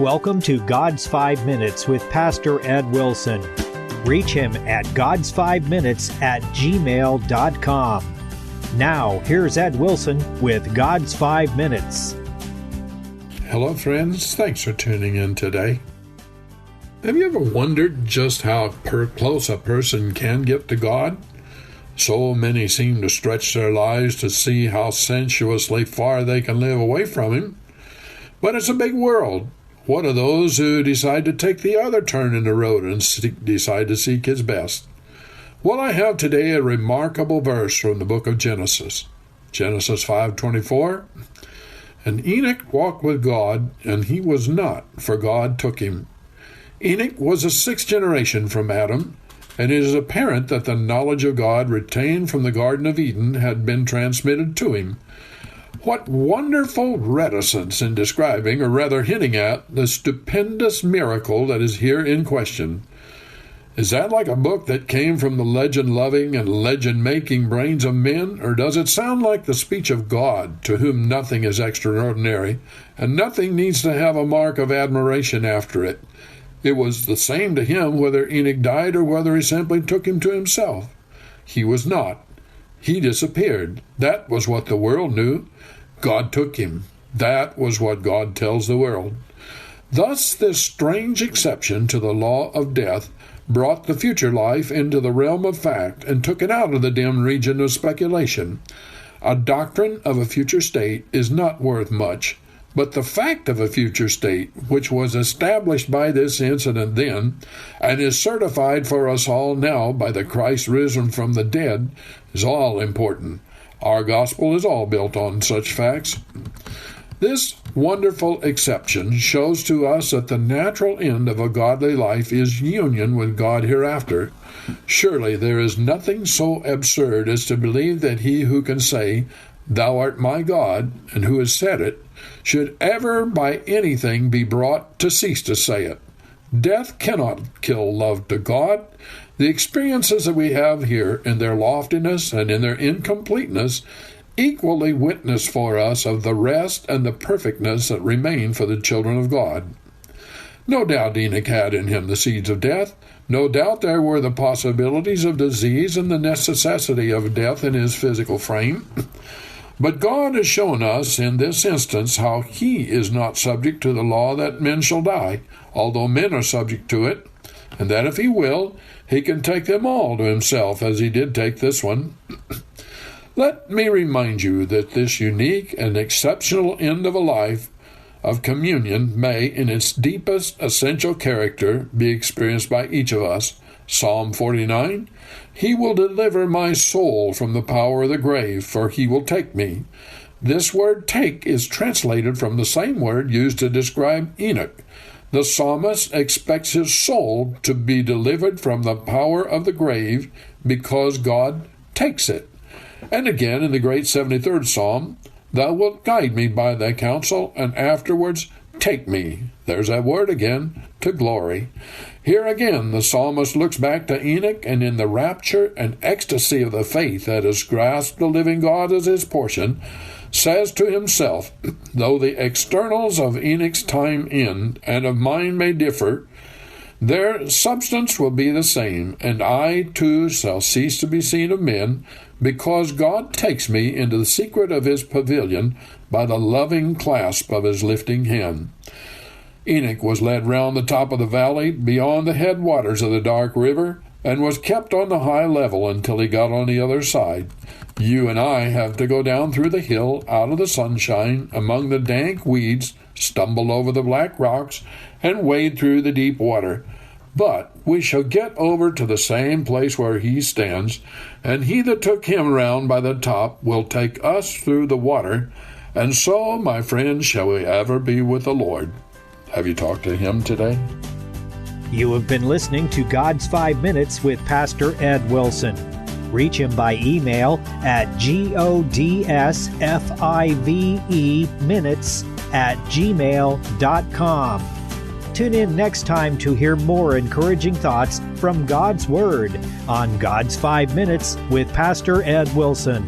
welcome to God's 5 Minutes with Pastor Ed Wilson. Reach him at GodsFiveMinutes@gmail.com. Now, here's Ed Wilson with God's 5 Minutes. Hello, friends. Thanks for tuning in today. Have you ever wondered just how close a person can get to God? So many seem to stretch their lives to see how sensuously far they can live away from Him. But it's a big world. What are those who decide to take the other turn in the road and decide to seek His best? Well, I have today a remarkable verse from the book of Genesis. Genesis 5:24. And Enoch walked with God, and he was not, for God took him. Enoch was the sixth generation from Adam, and it is apparent that the knowledge of God retained from the Garden of Eden had been transmitted to him. What wonderful reticence in describing, or rather hinting at, the stupendous miracle that is here in question. Is that like a book that came from the legend-loving and legend-making brains of men, or does it sound like the speech of God, to whom nothing is extraordinary, and nothing needs to have a mark of admiration after it? It was the same to him whether Enoch died or whether he simply took him to himself. He was not. He disappeared. That was what the world knew. God took him. That was what God tells the world. Thus, this strange exception to the law of death brought the future life into the realm of fact and took it out of the dim region of speculation. A doctrine of a future state is not worth much, but the fact of a future state, which was established by this incident then, and is certified for us all now by the Christ risen from the dead, is all important. Our gospel is all built on such facts. This wonderful exception shows to us that the natural end of a godly life is union with God hereafter. Surely there is nothing so absurd as to believe that he who can say, "Thou art my God," and who has said it, should ever by anything be brought to cease to say it. Death cannot kill love to God. The experiences that we have here, in their loftiness and in their incompleteness, equally witness for us of the rest and the perfectness that remain for the children of God. No doubt Enoch had in him the seeds of death. No doubt there were the possibilities of disease and the necessity of death in his physical frame. But God has shown us in this instance how He is not subject to the law that men shall die, although men are subject to it, and that if He will, He can take them all to Himself, as He did take this one. Let me remind you that this unique and exceptional end of a life of communion may, in its deepest essential character, be experienced by each of us. Psalm 49, He will deliver my soul from the power of the grave, for He will take me. This word take is translated from the same word used to describe Enoch. The psalmist expects his soul to be delivered from the power of the grave because God takes it. And again in the great 73rd Psalm, Thou wilt guide me by thy counsel, and afterwards take me. There's that word again, to glory. Here again the psalmist looks back to Enoch, and in the rapture and ecstasy of the faith that has grasped the living God as his portion, says to himself, though the externals of Enoch's time end, and of mine may differ, their substance will be the same, and I too shall cease to be seen of men, because God takes me into the secret of His pavilion by the loving clasp of His lifting hand. Enoch was led round the top of the valley, beyond the headwaters of the dark river, and was kept on the high level until he got on the other side. You and I have to go down through the hill, out of the sunshine, among the dank weeds, stumble over the black rocks, and wade through the deep water. But we shall get over to the same place where He stands, and He that took him round by the top will take us through the water, and so, my friends, shall we ever be with the Lord. Have you talked to Him today? You have been listening to God's 5 Minutes with Pastor Ed Wilson. Reach him by email at GodsFiveMinutes@gmail.com. Tune in next time to hear more encouraging thoughts from God's Word on God's 5 Minutes with Pastor Ed Wilson.